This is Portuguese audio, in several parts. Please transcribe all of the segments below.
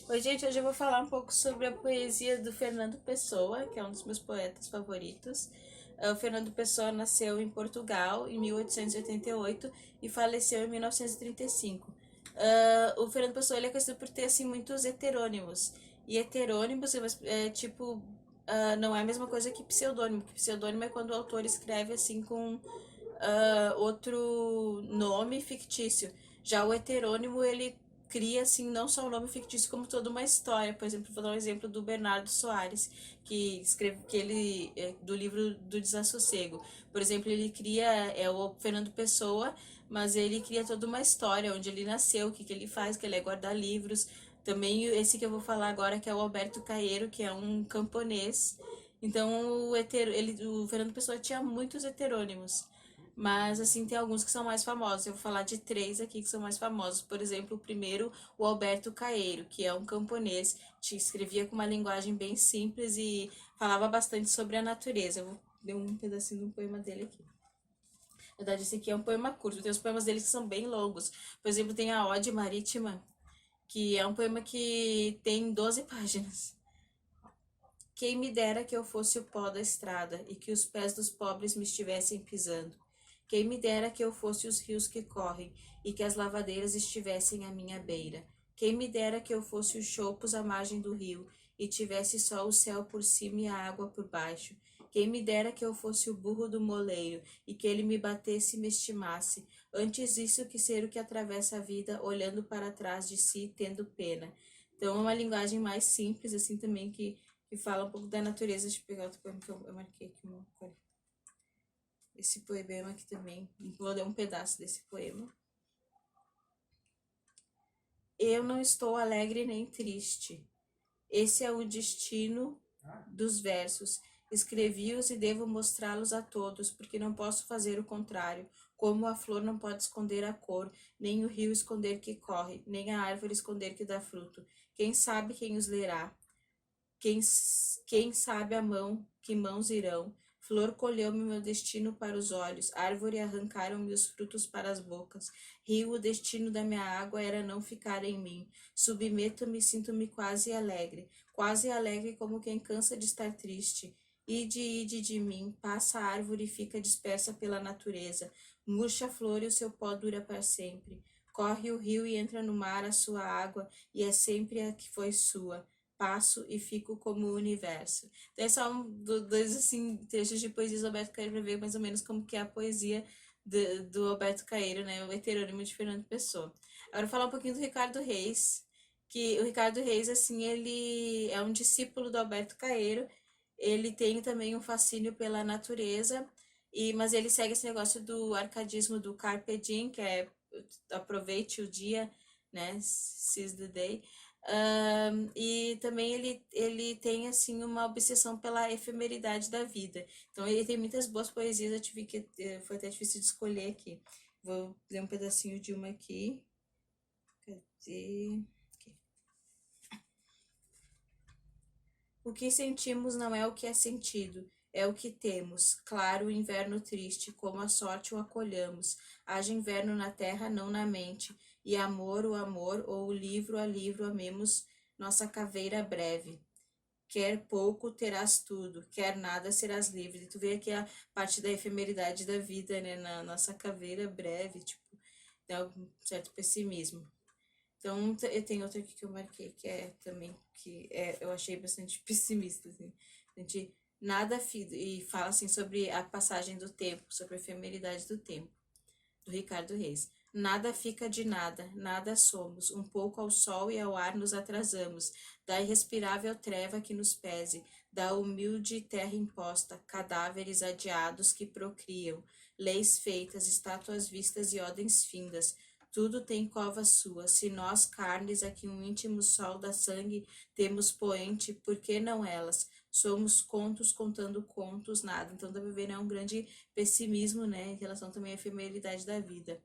Oi, gente, hoje eu vou falar um pouco sobre a poesia do Fernando Pessoa, que é um dos meus poetas favoritos. O Fernando Pessoa nasceu em Portugal em 1888 e faleceu em 1935. O Fernando Pessoa ele é conhecido por ter assim, muitos heterônimos. E heterônimos tipo, não é a mesma coisa que pseudônimo, porque pseudônimo é quando o autor escreve assim com outro nome fictício. Já o heterônimo, ele cria, assim, não só um nome fictício, como toda uma história. Por exemplo, vou dar um exemplo do Bernardo Soares, que escreve que ele do livro do Desassossego. Por exemplo, ele cria o Fernando Pessoa, mas ele cria toda uma história, onde ele nasceu, o que ele faz, que ele é guarda-livros. Também esse que eu vou falar agora, que é o Alberto Caeiro, que é um camponês. Então, o Fernando Pessoa tinha muitos heterônimos. Mas, assim, tem alguns que são mais famosos. Eu vou falar de três aqui que são mais famosos. Por exemplo, o primeiro, o Alberto Caeiro, que é um camponês, que escrevia com uma linguagem bem simples e falava bastante sobre a natureza. Eu vou ler um pedacinho de um poema dele aqui. Na verdade, esse aqui é um poema curto. Tem os poemas dele que são bem longos. Por exemplo, tem a Ode Marítima, que é um poema que tem 12 páginas. Quem me dera que eu fosse o pó da estrada e que os pés dos pobres me estivessem pisando. Quem me dera que eu fosse os rios que correm e que as lavadeiras estivessem à minha beira. Quem me dera que eu fosse os choupos à margem do rio e tivesse só o céu por cima e a água por baixo. Quem me dera que eu fosse o burro do moleiro e que ele me batesse e me estimasse. Antes isso que ser o que atravessa a vida olhando para trás de si, tendo pena. Então é uma linguagem mais simples, assim, também que fala um pouco da natureza. Deixa eu pegar outro poema que eu marquei aqui. Esse poema aqui também. Vou ler um pedaço desse poema. Eu não estou alegre nem triste. Esse é o destino dos versos. Escrevi-os e devo mostrá-los a todos, porque não posso fazer o contrário. Como a flor não pode esconder a cor, nem o rio esconder que corre, nem a árvore esconder que dá fruto. Quem sabe quem os lerá? Quem, quem sabe a mão, que mãos irão? Flor colheu-me meu destino para os olhos, árvore arrancaram-me os frutos para as bocas. Rio, o destino da minha água era não ficar em mim. Submeto-me, sinto-me quase alegre como quem cansa de estar triste. Ide de mim, passa a árvore e fica dispersa pela natureza. Murcha a flor e o seu pó dura para sempre. Corre o rio e entra no mar a sua água, e é sempre a que foi sua. Passo e fico como o universo. Então, é só dois assim, trechos de poesia do Alberto Caeiro para ver mais ou menos como que é a poesia do Alberto Caeiro, né? O heterônimo de Fernando Pessoa. Agora, eu vou falar um pouquinho do Ricardo Reis, que o Ricardo Reis, assim, ele é um discípulo do Alberto Caeiro, ele tem também um fascínio pela natureza, mas ele segue esse negócio do arcadismo do Carpe Diem, que é aproveite o dia, né? Seize the day. E também ele tem assim uma obsessão pela efemeridade da vida. Então ele tem muitas boas poesias, eu tive que foi até difícil de escolher aqui. Vou ler um pedacinho de uma aqui. Cadê? Aqui. O que sentimos não é o que é sentido, é o que temos. Claro, o inverno triste, como a sorte o acolhamos. Haja inverno na terra, não na mente. E amor, o amor, ou o livro a livro, amemos nossa caveira breve. Quer pouco, terás tudo, quer nada, serás livre. E tu vê aqui a parte da efemeridade da vida, né? Na nossa caveira breve, tipo, dá um certo pessimismo. Então, eu tenho outra aqui que eu marquei, que é também, eu achei bastante pessimista, assim. A gente e fala, assim, sobre a passagem do tempo, sobre a efemeridade do tempo, do Ricardo Reis. Nada fica de nada, nada somos, um pouco ao sol e ao ar nos atrasamos, da irrespirável treva que nos pese, da humilde terra imposta, cadáveres adiados que procriam, leis feitas, estátuas vistas e ordens findas, tudo tem cova sua, se nós carnes aqui um íntimo sol da sangue temos poente, por que não elas? Somos contos contando contos, nada. Então dá pra ver, né, um grande pessimismo, né, em relação também à efemeridade da vida.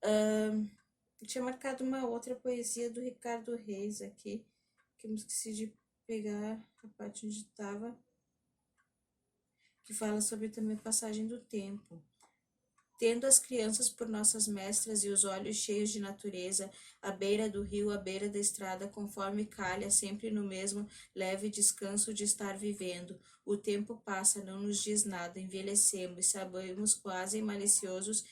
Eu tinha marcado uma outra poesia do Ricardo Reis aqui, que eu me esqueci de pegar a parte onde estava, que fala sobre também a passagem do tempo. Tendo as crianças por nossas mestras e os olhos cheios de natureza, à beira do rio, à beira da estrada, conforme calha, sempre no mesmo leve descanso de estar vivendo. O tempo passa, não nos diz nada, envelhecemos, saibamos quase maliciosos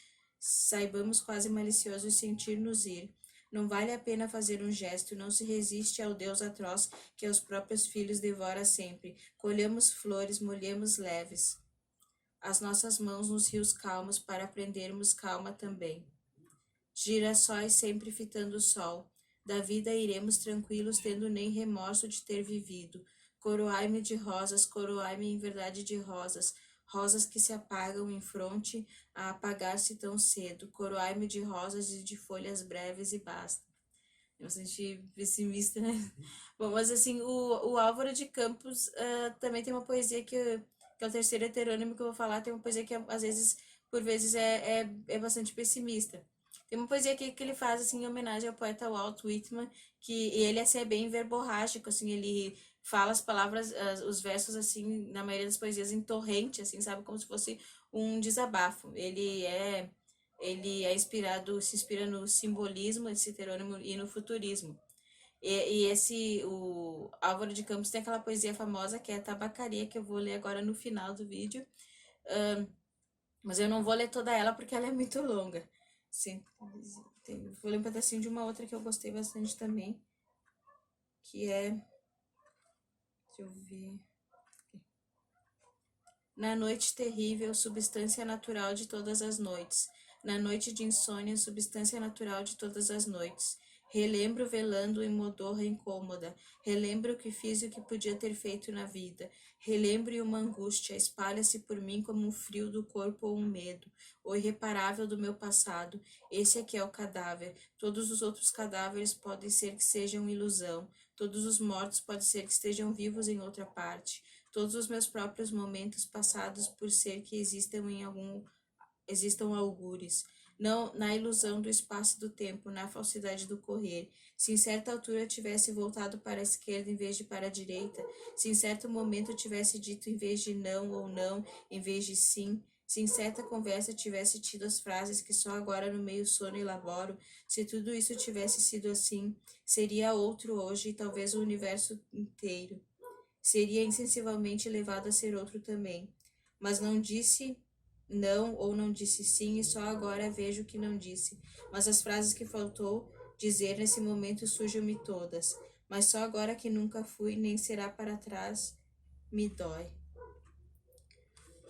sentir-nos ir. Não vale a pena fazer um gesto, não se resiste ao Deus atroz que aos próprios filhos devora sempre. Colhamos flores, molhemos leves as nossas mãos nos rios calmos para aprendermos calma também. Girassóis sempre fitando o sol. Da vida iremos tranquilos, tendo nem remorso de ter vivido. Coroai-me de rosas, coroai-me em verdade de rosas, rosas que se apagam em fronte a apagar-se tão cedo. Coroai-me de rosas e de folhas breves e basta. É bastante pessimista, né? Bom, mas assim, o Álvaro de Campos também tem uma poesia que é o terceiro heterônimo que eu vou falar, tem uma poesia que às vezes, por vezes, é bastante pessimista. Tem uma poesia aqui que ele faz, assim, em homenagem ao poeta Walt Whitman, que ele, assim, é bem verborrágico, assim, ele fala as palavras, os versos, assim, na maioria das poesias em torrente, assim, sabe? Como se fosse um desabafo. Ele é inspirado, se inspira no simbolismo, esse heterônimo, e no futurismo. O Álvaro de Campos tem aquela poesia famosa que é a Tabacaria, que eu vou ler agora no final do vídeo. Mas eu não vou ler toda ela porque ela é muito longa. Sim, vou ler um pedacinho de uma outra que eu gostei bastante também, que é... Deixa eu ver... Na noite terrível, substância natural de todas as noites. Na noite de insônia, substância natural de todas as noites. Relembro velando em modorra incômoda. Relembro o que fiz e o que podia ter feito na vida. Relembro e uma angústia espalha-se por mim como um frio do corpo ou um medo. O irreparável do meu passado. Esse aqui é o cadáver. Todos os outros cadáveres podem ser que sejam ilusão. Todos os mortos pode ser que estejam vivos em outra parte. Todos os meus próprios momentos passados por ser que existam algures, não na ilusão do espaço e do tempo, na falsidade do correr. Se em certa altura tivesse voltado para a esquerda em vez de para a direita, se em certo momento tivesse dito em vez de não ou não, em vez de sim, se em certa conversa tivesse tido as frases que só agora no meio sono elaboro, se tudo isso tivesse sido assim, seria outro hoje e talvez o universo inteiro seria insensivelmente levado a ser outro também. Mas não disse não ou não disse sim, e só agora vejo que não disse. Mas as frases que faltou dizer nesse momento sujam-me todas. Mas só agora que nunca fui, nem será para trás, me dói.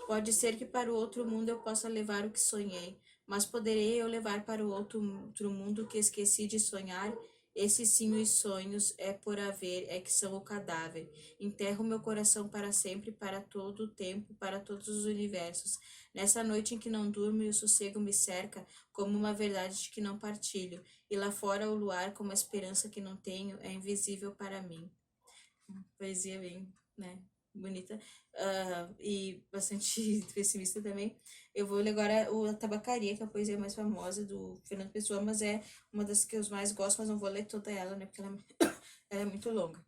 Pode ser que para o outro mundo eu possa levar o que sonhei, mas poderei eu levar para o outro mundo que esqueci de sonhar? Esses sim os sonhos é por haver, é que são o cadáver. Enterro meu coração para sempre, para todo o tempo, para todos os universos. Nessa noite em que não durmo e o sossego me cerca, como uma verdade de que não partilho, e lá fora o luar, como a esperança que não tenho, é invisível para mim. Poesia bem, né, bonita, e bastante pessimista também. Eu vou ler agora A Tabacaria, que é a poesia mais famosa do Fernando Pessoa, mas é uma das que eu mais gosto, mas não vou ler toda ela, né, porque ela é muito longa.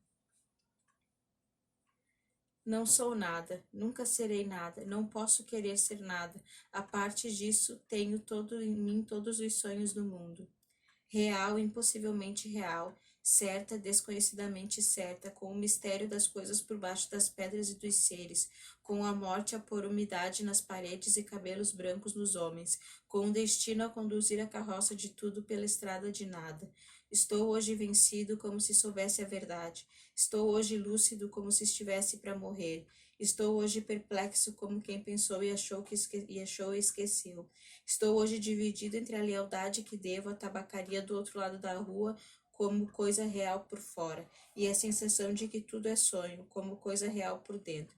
Não sou nada, nunca serei nada, não posso querer ser nada. A parte disso, tenho todo em mim todos os sonhos do mundo. Real, impossivelmente real, certa, desconhecidamente certa, com o mistério das coisas por baixo das pedras e dos seres, com a morte a pôr umidade nas paredes e cabelos brancos nos homens, com o destino a conduzir a carroça de tudo pela estrada de nada. Estou hoje vencido como se soubesse a verdade. Estou hoje lúcido como se estivesse para morrer. Estou hoje perplexo como quem pensou e achou e esqueceu. Estou hoje dividido entre a lealdade que devo à tabacaria do outro lado da rua como coisa real por fora, e a sensação de que tudo é sonho, como coisa real por dentro.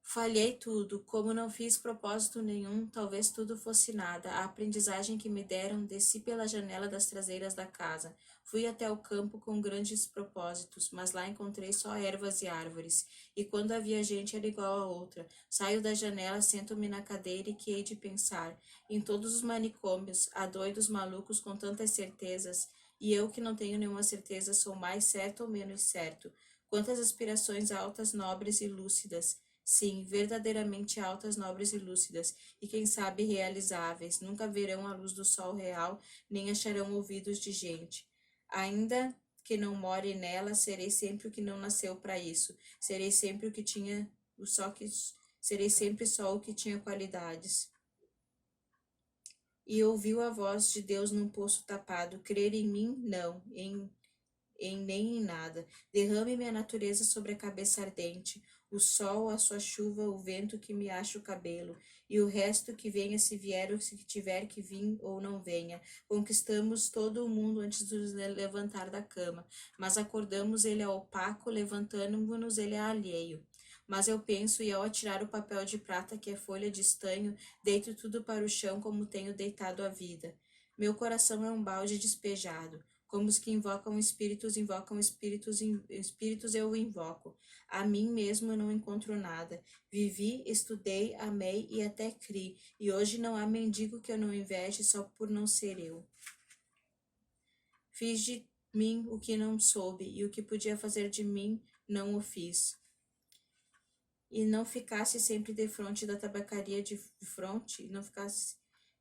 Falhei tudo, como não fiz propósito nenhum, talvez tudo fosse nada. A aprendizagem que me deram, desci pela janela das traseiras da casa. Fui até o campo com grandes propósitos, mas lá encontrei só ervas e árvores. E quando havia gente era igual a outra. Saio da janela, sento-me na cadeira e que hei de pensar. Em todos os manicômios, há doidos malucos com tantas certezas, e eu que não tenho nenhuma certeza sou mais certo ou menos certo. Quantas aspirações altas, nobres e lúcidas, Sim, verdadeiramente altas, nobres e lúcidas, e quem sabe realizáveis, nunca verão a luz do sol real, nem acharão ouvidos de gente. Ainda que não more nela, serei sempre o que não nasceu para isso. Serei sempre o que tinha o só que serei sempre só o que tinha qualidades. E ouviu a voz de Deus num poço tapado. Crer em mim? Não, nem em nada. Derrame minha natureza sobre a cabeça ardente, o sol, a sua chuva, o vento que me acha o cabelo, e o resto que venha se vier ou se tiver que vir ou não venha. Conquistamos todo o mundo antes de nos levantar da cama, mas acordamos ele é opaco, levantando-nos ele é alheio. Mas eu penso, e ao atirar o papel de prata que é folha de estanho, deito tudo para o chão como tenho deitado a vida. Meu coração é um balde despejado. Como os que invocam espíritos, espíritos eu invoco. A mim mesmo eu não encontro nada. Vivi, estudei, amei e até criei. E hoje não há mendigo que eu não inveje só por não ser eu. Fiz de mim o que não soube, e o que podia fazer de mim não o fiz. E não ficasse sempre defronte da tabacaria de fronte, não ficasse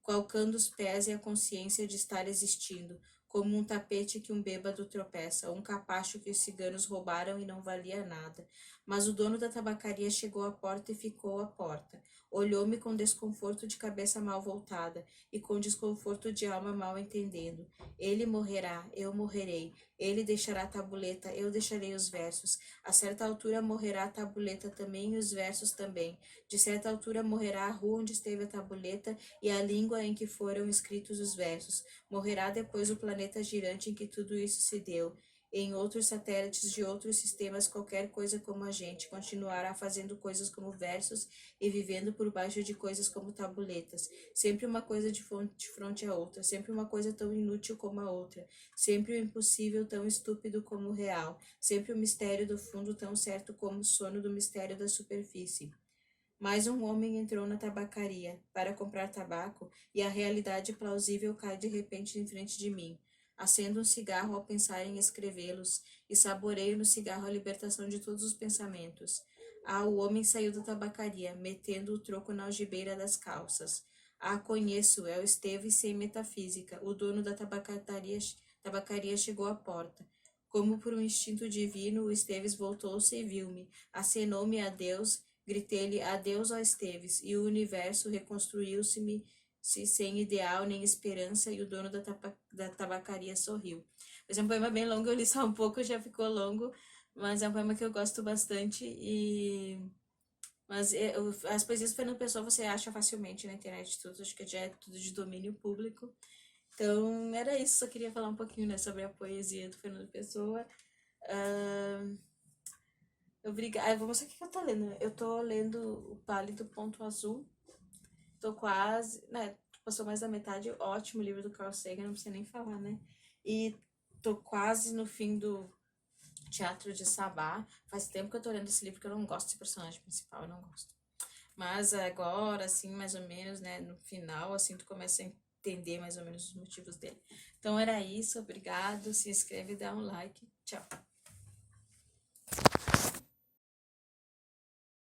calcando os pés e a consciência de estar existindo, como um tapete que um bêbado tropeça, ou um capacho que os ciganos roubaram e não valia nada. Mas o dono da tabacaria chegou à porta e ficou à porta. Olhou-me com desconforto de cabeça mal voltada e com desconforto de alma mal entendendo. Ele morrerá, eu morrerei. Ele deixará a tabuleta, eu deixarei os versos. A certa altura morrerá a tabuleta também e os versos também. De certa altura morrerá a rua onde esteve a tabuleta e a língua em que foram escritos os versos. Morrerá depois o planeta girante em que tudo isso se deu. Em outros satélites de outros sistemas, qualquer coisa como a gente continuará fazendo coisas como versos e vivendo por baixo de coisas como tabuletas. Sempre uma coisa de frente à outra, sempre uma coisa tão inútil como a outra, sempre o impossível tão estúpido como o real, sempre o mistério do fundo tão certo como o sono do mistério da superfície. Mais um homem entrou na tabacaria para comprar tabaco e a realidade plausível cai de repente em frente de mim. Acendo um cigarro ao pensar em escrevê-los e saboreio no cigarro a libertação de todos os pensamentos. Ah, o homem saiu da tabacaria, metendo o troco na algibeira das calças. Ah, conheço, é o Esteves sem metafísica. O dono da tabacaria chegou à porta. Como por um instinto divino, o Esteves voltou-se e viu-me. Acenou-me a Deus. Gritei-lhe adeus, ó Esteves, e o universo reconstruiu-se-me sem ideal nem esperança, e o dono da tabacaria sorriu. Mas é um poema bem longo, eu li só um pouco, já ficou longo, mas é um poema que eu gosto bastante Mas as poesias do Fernando Pessoa você acha facilmente na internet tudo, acho que já é tudo de domínio público. Então, era isso, só queria falar um pouquinho, né, sobre a poesia do Fernando Pessoa. Obrigada. Vou mostrar o que eu tô lendo. Eu tô lendo O Pálido Ponto Azul. Tô quase, né? Passou mais da metade. Ótimo livro do Carl Sagan, não precisa nem falar, né? E tô quase no fim do Teatro de Sabá. Faz tempo que eu tô lendo esse livro, que eu não gosto desse personagem principal, eu não gosto. Mas agora, assim, mais ou menos, né? No final, assim, tu começa a entender mais ou menos os motivos dele. Então era isso, obrigado. Se inscreve e dá um like. Tchau.